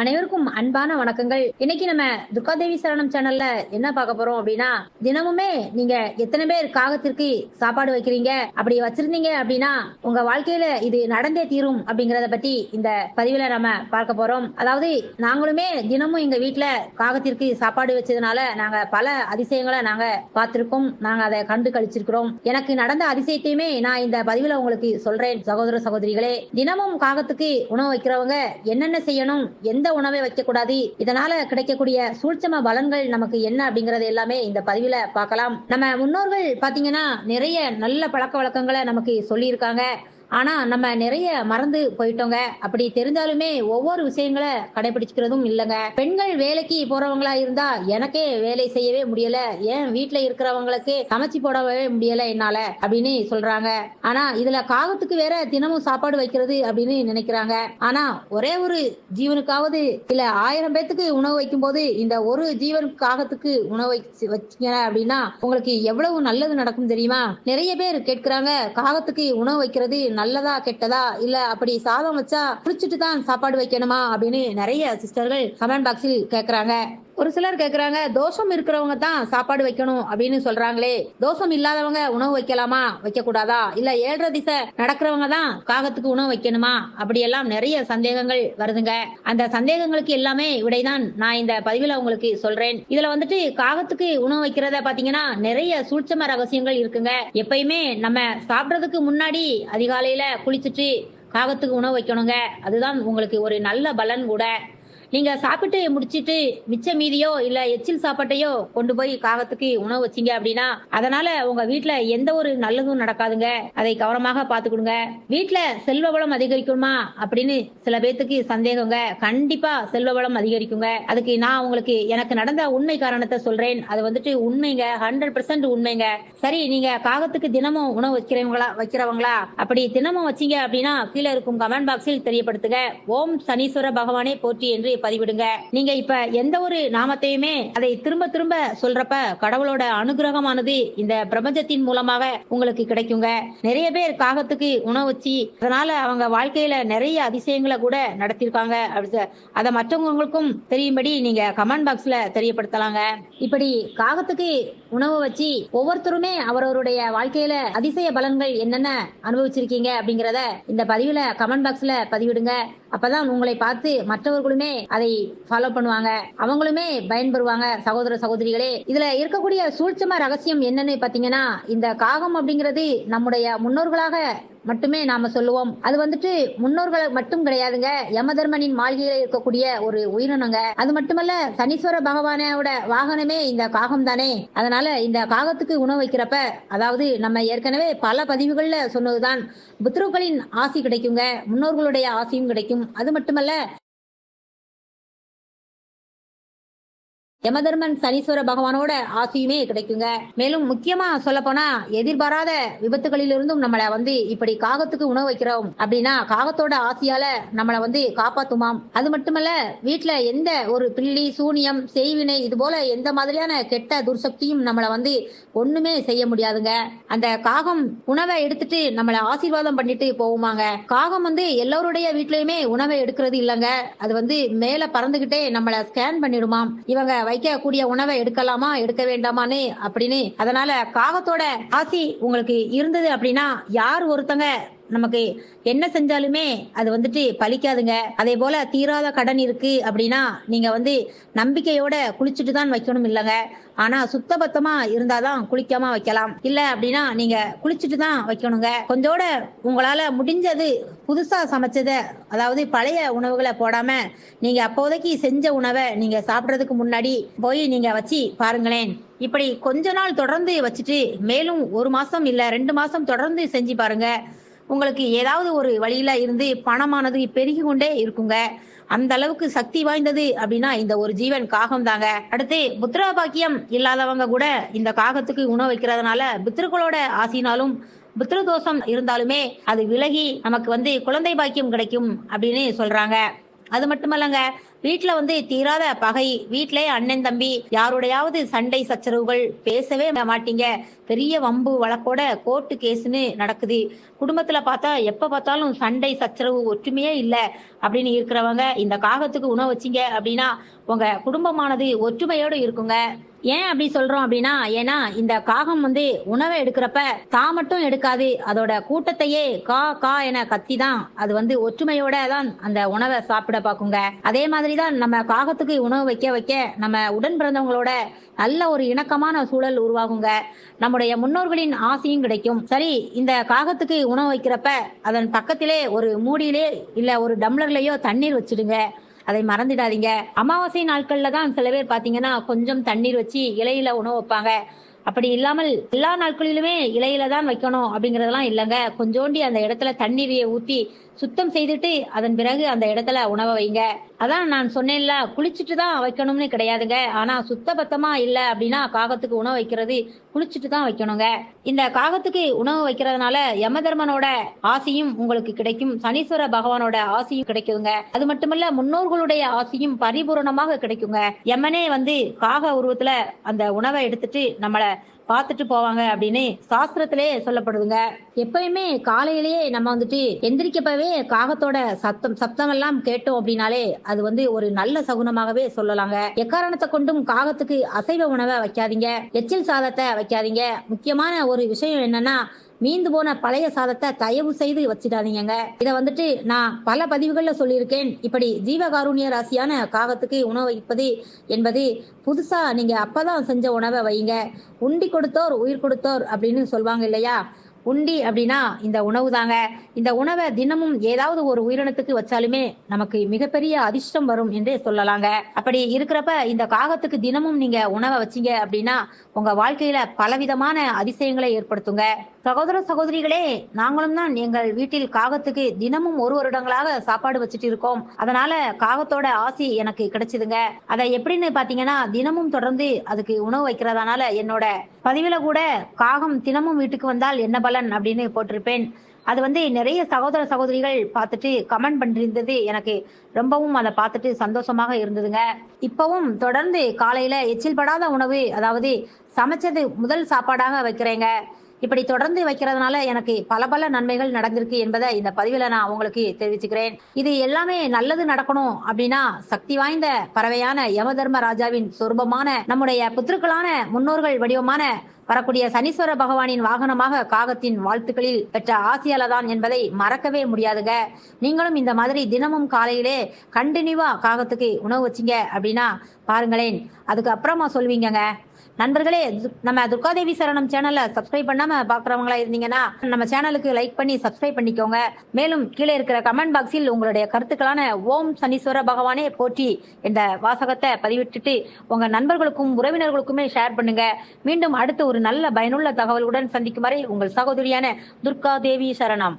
அனைவருக்கும் அன்பான வணக்கங்கள். இன்னைக்கு நம்ம துர்காதேவி சரணம் சேனல்ல என்ன பார்க்க போறோம் அப்படின்னா, தினமுமே நீங்க எத்தனை பேர் காகத்திற்கு சாப்பாடு வைக்கிறீங்க, அப்படி வச்சிருந்தீங்க அப்படின்னா உங்க வாழ்க்கையில இது நடந்தே தீரும் அப்படிங்கறத பத்தி இந்த பதிவுல நம்ம பார்க்க போறோம். அதாவது நாங்களுமே தினமும் எங்க வீட்டுல காகத்திற்கு சாப்பாடு வச்சதுனால நாங்க பல அதிசயங்களை நாங்க பார்த்திருக்கோம். நாங்க அதை கண்டு கழிச்சிருக்கிறோம். எனக்கு நடந்த அதிசயத்தையுமே நான் இந்த பதிவுல உங்களுக்கு சொல்றேன். சகோதர சகோதரிகளே, தினமும் காகத்துக்கு உணவு வைக்கிறவங்க என்னென்ன செய்யணும், எந்த உணவை வைக்க கூடாது, இதனால கிடைக்கக்கூடிய சூட்சம பலன்கள் நமக்கு என்ன அப்படிங்கறது எல்லாமே இந்த பதிவுல பார்க்கலாம். நம்ம முன்னோர்கள் பாத்தீங்கன்னா நிறைய நல்ல பழக்க வழக்கங்களை நமக்கு சொல்லி இருக்காங்க. ஆனா நம்ம நிறைய மறந்து போயிட்டோங்க. அப்படி தெரிஞ்சாலுமே ஒவ்வொரு விஷயங்களை கடைபிடிக்கிறதும் இல்லைங்க. பெண்கள் வேலைக்கு போறவங்களா இருந்தா எனக்கே வேலை செய்யவே முடியல, ஏன் வீட்டுல இருக்கிறவங்களுக்கு சமைச்சு போடவே முடியல என்னால அப்படின்னு சொல்றாங்க. ஆனா இதுல காகத்துக்கு வேற தினமும் சாப்பாடு வைக்கிறது அப்படின்னு நினைக்கிறாங்க. ஆனா ஒரே ஒரு ஜீவனுக்காவது இல்ல 1000 பேத்துக்கு உணவு வைக்கும் போது இந்த ஒரு ஜீவன் காகத்துக்கு உணவு வச்சீங்க அப்படின்னா உங்களுக்கு எவ்வளவு நல்லது நடக்கும் தெரியுமா? நிறைய பேர் கேட்கிறாங்க, காகத்துக்கு உணவு வைக்கிறது நல்லதா கெட்டதா, இல்ல அப்படி சாதம் வச்சா குளிச்சுட்டு தான் சாப்பாடு வைக்கணுமா அப்படின்னு நிறைய சிஸ்டர்கள் கமெண்ட் பாக்ஸில் கேக்குறாங்க. ஒரு சிலர் கேக்குறாங்க, தோஷம் இருக்கிறவங்க தான் சாப்பாடு வைக்கணும் அப்படின்னு சொல்றாங்களே, தோஷம் இல்லாதவங்க உணவு வைக்கலாமா, வைக்க கூடாதா, இல்ல 7 திசை நடக்கிறவங்க தான் காகத்துக்கு உணவு வைக்கணுமா, அப்படியெல்லாம் நிறைய சந்தேகங்கள் வருதுங்க. அந்த சந்தேகங்களுக்கு எல்லாமே விடைதான் நான் இந்த பதிவுல உங்களுக்கு சொல்றேன். இதுல வந்துட்டு காகத்துக்கு உணவு வைக்கிறத பாத்தீங்கன்னா நிறைய சூட்சம ரகசியங்கள் இருக்குங்க. எப்பயுமே நம்ம சாப்பிட்றதுக்கு முன்னாடி அதிகாலையில குளிச்சுட்டு காகத்துக்கு உணவு வைக்கணுங்க. அதுதான் உங்களுக்கு ஒரு நல்ல பலன் கூட. நீங்க சாப்பிட்டு முடிச்சிட்டு மிச்ச மீதியோ இல்ல எச்சில் சாப்பாட்டையோ கொண்டு போய் காகத்துக்கு உணவு வச்சீங்க அப்படின்னா அதனால உங்க வீட்டுல எந்த ஒரு நல்லதும் நடக்காதுங்க. அதை கவனமாக பாத்துக்கணுங்க. வீட்டுல செல்வ வளம் அதிகரிக்குமா அப்படின்னு சில பேத்துக்கு சந்தேகங்க. கண்டிப்பா செல்வ வளம் அதிகரிக்குங்க. அதுக்கு நான் உங்களுக்கு எனக்கு நடந்த உண்மை காரணத்தை சொல்றேன். அது வந்துட்டு உண்மைங்க, 100% உண்மைங்க. சரி, நீங்க காகத்துக்கு தினமும் உணவு வைக்கிறவங்களா அப்படி தினமும் வச்சீங்க அப்படின்னா கீழே இருக்கும் கமெண்ட் பாக்ஸில் தெரியப்படுத்துங்க. ஓம் சனீஸ்வர பகவானே போற்றி என்று பதிவிடுங்க. நீங்க இப்ப எந்த ஒரு நாமத்தையுமே அதை திரும்ப திரும்ப சொல்றப்ப கடவுளோட அனுகிரகமானது இந்த பிரபஞ்சத்தின் மூலமாக உங்களுக்கு கிடைக்குங்க. நிறைய பேர் காகத்துக்கு உணவு வச்சு அதனால அவங்க வாழ்க்கையில நிறைய அதிசயங்களை கூட நடத்திருக்காங்க. அதை மற்றவங்களுக்கும் தெரியும்படி நீங்க கமெண்ட் பாக்ஸ்ல தெரியப்படுத்தலாங்க. இப்படி காகத்துக்கு உணவு வச்சு ஒவ்வொருத்தருமே அவரவருடைய வாழ்க்கையில அதிசய பலன்கள் என்னென்ன அனுபவிச்சிருக்கீங்க அப்படிங்கறத இந்த பதிவுல கமெண்ட் பாக்ஸ்ல பதிவிடுங்க. அப்பதான் உங்களை பார்த்து மற்றவர்களுமே அதை ஃபாலோ பண்ணுவாங்க, அவங்களுமே பயன்பெறுவாங்க. சகோதர சகோதரிகளே, இதுல இருக்கக்கூடிய சூட்சம ரகசியம் என்னன்னு பாத்தீங்கன்னா, இந்த காகம் அப்படிங்கிறது நம்முடைய முன்னோர்களாக மட்டுமே நாம சொல்லுவோம். அது வந்துட்டு முன்னோர்கள் மட்டும் கிடையாதுங்க, யமதர்மனின் மாளிகையில இருக்கக்கூடிய ஒரு உயிரினங்க. அது மட்டுமல்ல, சனீஸ்வர பகவானோட வாகனமே இந்த காகம் தானே. அதனால இந்த காகத்துக்கு உணவு வைக்கிறப்ப, அதாவது நம்ம ஏற்கனவே பல பதிவுகள்ல சொன்னதுதான், புத்ருக்களின் ஆசி கிடைக்குங்க, முன்னோர்களுடைய ஆசியும் கிடைக்கும். அது மட்டுமல்ல, யமதர்மன் சனீஸ்வர பகவானோட ஆசியுமே கிடைக்குங்க. மேலும் முக்கியமா சொல்ல போனா எதிர்பாராத விபத்துகளிலிருந்தும் நம்மள இப்படி காகத்துக்கு உணவு வைக்கிறோம் அப்படின்னா காகத்தோட ஆசியால நம்மள காப்பாத்துமாம். அது மட்டுமல்ல, வீட்டுல எந்த ஒரு பில்லி சூனியம் செய்வினை இது போல எந்த மாதிரியான கெட்ட துர்சக்தியும் நம்மள ஒண்ணுமே செய்ய முடியாதுங்க. அந்த காகம் உணவை எடுத்துட்டு நம்மள ஆசீர்வாதம் பண்ணிட்டு போகுமாங்க. காகம் எல்லோருடைய வீட்லயுமே உணவை எடுக்கிறது இல்லங்க. அது மேல பறந்துகிட்டே நம்மள ஸ்கேன் பண்ணிடுமாம். இவங்க வைக்கக்கூடிய உணவை எடுக்கலாமா எடுக்க வேண்டாமான்னு அப்படின்னு. அதனால காகத்தோட ஆசி உங்களுக்கு இருந்தது அப்படின்னா யார் ஒருத்தங்க நமக்கு என்ன செஞ்சாலுமே அது பலிக்காதுங்க. அதே போல தீராத கடன் இருக்கு அப்படின்னா நீங்க நம்பிக்கையோட குளிச்சுட்டு தான் வைக்கணும் இல்லங்க. ஆனா சுத்தபத்தமா இருந்தாதான் குளிக்காம வைக்கலாம். இல்ல அப்படின்னா நீங்க குளிச்சுட்டு தான் வைக்கணுங்க. கொஞ்சோட உங்களால முடிஞ்சது புதுசா சமைச்சத, அதாவது பழைய உணவுகளை போடாம நீங்க அப்போதைக்கு செஞ்ச உணவை நீங்க சாப்பிடறதுக்கு முன்னாடி போய் நீங்க வச்சு பாருங்களேன். இப்படி கொஞ்ச நாள் தொடர்ந்து வச்சுட்டு மேலும் 1 மாசம் இல்ல 2 மாசம் தொடர்ந்து செஞ்சு பாருங்க. உங்களுக்கு ஏதாவது ஒரு வழியில இருந்து பணமானது பெருகி கொண்டே இருக்குங்க. அந்த அளவுக்கு சக்தி வாய்ந்தது அப்படின்னா இந்த ஒரு ஜீவன் காகம் தாங்க. அடுத்து புத்திர பாக்கியம் இல்லாதவங்க கூட இந்த காகத்துக்கு உணவு வைக்கிறதுனால பித்ருக்களோட ஆசினாலும் புத்திர தோஷம் இருந்தாலுமே அது விலகி நமக்கு குழந்தை பாக்கியம் கிடைக்கும் அப்படின்னு சொல்றாங்க. அது மட்டுமல்லங்க, வீட்ல தீராத பகை, வீட்லயே அண்ணன் தம்பி யாரோடையாவது சண்டை சச்சரவுகள், பேசவே மாட்டீங்க. பெரிய வம்பு வழக்கோட கோர்ட்டு கேஸ்ன்னு நடக்குது. குடும்பத்துல பார்த்தா எப்ப பார்த்தாலும் சண்டை சச்சரவு, ஒற்றுமையே இல்ல அப்படின்னு இருக்கிறவங்க இந்த காகத்துக்கு உணவு வச்சீங்க அப்படின்னா உங்க குடும்பமானது ஒற்றுமையோடு இருக்குங்க. ஏன் அப்படி சொல்றோம் அப்படின்னா, ஏன்னா இந்த காகம் உணவை எடுக்கிறப்ப தான் மட்டும் எடுக்காது. அதோட கூட்டத்தையே கா கா என கத்தி தான் அது ஒற்றுமையோட தான் அந்த உணவை சாப்பிட பாக்குங்க. அதே மாதிரி தான் நம்ம காகத்துக்கு உணவு வைக்க வைக்க நம்ம உடன் பிறந்தவங்களோட நல்ல ஒரு இணக்கமான சூழல் உருவாகுங்க. நம்முடைய முன்னோர்களின் ஆசையும் கிடைக்கும். சரி, இந்த காகத்துக்கு உணவு வைக்கிறப்ப அதன் பக்கத்திலே ஒரு மூடியிலே இல்ல ஒரு டம்ளர்லயோ தண்ணீர் வச்சிடுங்க. அதை மறந்துடாதீங்க. அமாவாசை நாட்கள்ல தான் சில பேர் பாத்தீங்கன்னா கொஞ்சம் தண்ணீர் வச்சு இலையில உணவு வைப்பாங்க. அப்படி இல்லாமல் எல்லா நாட்களிலுமே இலையில தான் வைக்கணும் அப்படிங்கறதெல்லாம் இல்லைங்க. கொஞ்சோண்டி அந்த இடத்துல தண்ணீரையே ஊத்தி சுத்தம் செய்துட்டு அதன் பிறகு அந்த இடத்துல உணவை வைங்க. அதான் நான் சொன்னேன்ல, குளிச்சுட்டு தான் வைக்கணும்னு கிடையாதுங்க. ஆனா சுத்தபத்தமா இல்ல அப்படின்னா காகத்துக்கு உணவு வைக்கிறது குளிச்சுட்டு தான் வைக்கணுங்க. இந்த காகத்துக்கு உணவு வைக்கிறதுனால யமதர்மனோட ஆசையும் உங்களுக்கு கிடைக்கும், சனீஸ்வர பகவானோட ஆசையும் கிடைக்குங்க. அது மட்டுமல்ல, முன்னோர்களுடைய ஆசையும் பரிபூரணமாக கிடைக்குங்க. யமனே காக உருவத்துல அந்த உணவை எடுத்துட்டு நம்மள பார்த்துட்டு போவாங்க அப்படின்னு சாஸ்திரத்திலே சொல்லப்படுதுங்க. எப்பயுமே காலையிலேயே நம்ம எந்திரிக்கப்பவே காகத்தோட சப்தம் எல்லாம் கேட்டோம் அப்படின்னாலே அது ஒரு நல்ல சகுனமாகவே சொல்லலாங்க. எக்காரணத்தை கொண்டும் காகத்துக்கு அசைவ உணவை வைக்காதீங்க, எச்சில் சாதத்தை வைக்காதீங்க. முக்கியமான ஒரு விஷயம் என்னன்னா, மீந்து போன பழைய சாதத்தை தயவு செய்து வச்சிடாதீங்க. இதை நான் பல பதிவுகள்ல சொல்லியிருக்கேன். இப்படி ஜீவகாருண்ய ராசியான காகத்துக்கு உணவு வைப்பது என்பது புதுசா நீங்க அப்பதான் செஞ்ச உணவை வைங்க. உண்டி கொடுத்தோர் உயிர் கொடுத்தோர் அப்படின்னு சொல்லுவாங்க இல்லையா? உண்டி அப்படின்னா இந்த உணவு தாங்க. இந்த உணவை தினமும் ஏதாவது ஒரு உயிரினத்துக்கு வச்சாலுமே நமக்கு மிகப்பெரிய அதிர்ஷ்டம் வரும் என்றே சொல்லலாங்க. அப்படி இருக்கிறப்ப இந்த காகத்துக்கு தினமும் நீங்க உணவை வச்சீங்க அப்படின்னா உங்க வாழ்க்கையில பலவிதமான அதிசயங்களை ஏற்படுத்துங்க. சகோதர சகோதரிகளே, நாங்களும் தான் எங்கள் வீட்டில் காகத்துக்கு தினமும் ஒரு வருடங்களாக சாப்பாடு வச்சுட்டு இருக்கோம். அதனால காகத்தோட ஆசி எனக்கு கிடைச்சதுங்க. அதை எப்படின்னு பாத்தீங்கன்னா, தினமும் தொடர்ந்து அதுக்கு உணவு வைக்கிறதுனால என்னோட பதிவுல கூட காகம் தினமும் வீட்டுக்கு வந்தால் என்ன பலன் அப்படின்னு போட்டிருப்பேன். அது நிறைய சகோதர சகோதரிகள் பார்த்துட்டு கமெண்ட் பண்ணிருந்தது எனக்கு ரொம்பவும் அதை பார்த்துட்டு சந்தோஷமாக இருந்ததுங்க. இப்பவும் தொடர்ந்து காலையில எச்சில் படாத உணவு, அதாவது சமைச்சது முதல் சாப்பாடாக வைக்கிறேங்க. இப்படி தொடர்ந்து வைக்கிறதுனால எனக்கு பல பல நன்மைகள் நடந்திருக்கு என்பதை இந்த பதிவுல நான் உங்களுக்கு தெரிவிச்சுக்கிறேன். இது எல்லாமே நல்லது நடக்கணும் அப்படின்னா சக்தி வாய்ந்த பறவையான யமதர்ம ராஜாவின் சொரூபமான நம்முடைய புத்திருக்களான முன்னோர்கள் வடிவமான வரக்கூடிய சனீஸ்வர பகவானின் வாகனமாக காகத்தின் வாழ்த்துக்களில் பெற்ற ஆசியாலதான் என்பதை மறக்கவே முடியாதுங்க. நீங்களும் இந்த மாதிரி தினமும் காலையிலே கண்டினியூவா காகத்துக்கு உணவு வச்சிங்க அப்படின்னா பாருங்களேன், அதுக்கு அப்புறமா சொல்வீங்கங்க. நண்பர்களே, நம்ம துர்காதேவி சரணம் சேனலை சப்ஸ்கிரைப் பண்ணாம பாக்குறவங்களா இருந்தீங்கன்னா நம்ம சேனலுக்கு லைக் பண்ணி சப்ஸ்கிரைப் பண்ணிக்கோங்க. மேலும் கீழே இருக்கிற கமெண்ட் பாக்ஸில் உங்களுடைய கருத்துக்களான ஓம் சனீஸ்வர பகவானே போற்றி என்ற வாசகத்தை பதிவிட்டுட்டு உங்க நண்பர்களுக்கும் உறவினர்களுக்குமே ஷேர் பண்ணுங்க. மீண்டும் அடுத்து ஒரு நல்ல பயனுள்ள தகவலுடன் சந்திக்கும் வரை உங்கள் சகோதரியான துர்காதேவி சரணம்.